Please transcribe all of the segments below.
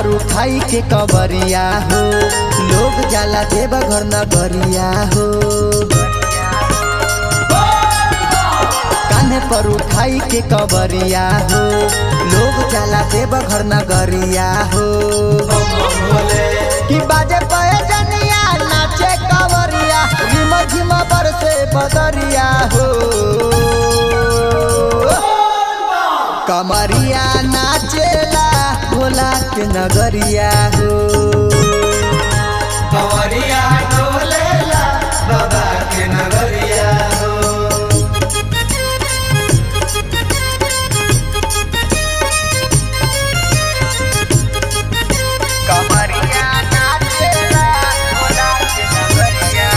पर उठाई के कबरिया हो, लोग जाला देव घर नगरिया हो। कान्हे पर उठाई के कबरिया हो, लोग जाला देव घर नगरिया हो। कि बाजे पैजनिया नाचे कवरिया, रिम झिम बरसे बदरिया हो। कमरिया नाचेला भोला के नगरिया हो। कमरिया डोलेला बाबा के नगरिया हो। कमरिया नाचेला भोला के नगरिया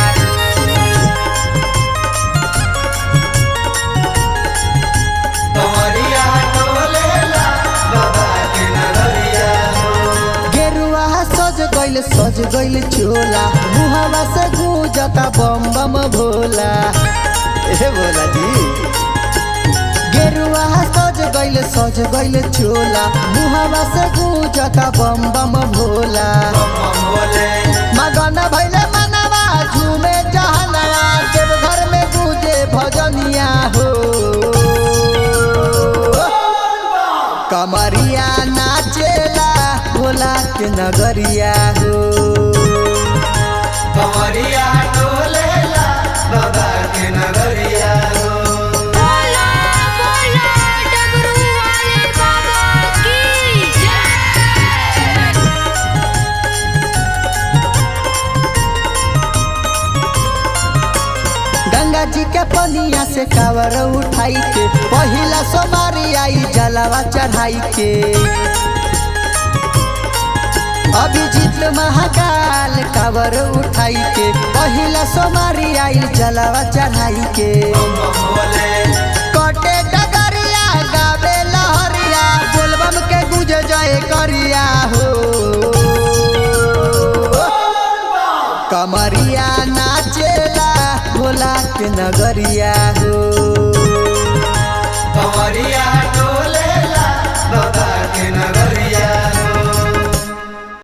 कमरिया डोलेला बाबा के नगरिया हो। गेरुआ सज गइल चोला, मुहावा से गूंजता बम बम भोला। ए भोला जी गेरुआ सज गइल चोला, मुहावा से गूंजता बम बम भोला। बोले मगन भइले मनवा झूमे जहनवा, देव घर में गूंजे भजनिया हो। कमरिया नाचेला भोला के नगरिया हो। कमरिया डोलेला बाबा के नगरिया हो। बोलो बोलो डमरू वाले बाबा की जय। गंगा जी के पनिया से कावर उठाई के, पहिला सोमारी आई जलावा चढ़ाई के। अभिजीत महाकाल कावर उठाई के, पहिला सोमारी आई जलावा चढ़ाई के। बोले कटे डगरिया गावे लहरिया, बोलबम के गुजे जय करिया हो। कमरिया नाचेला भोला के नगरिया हो।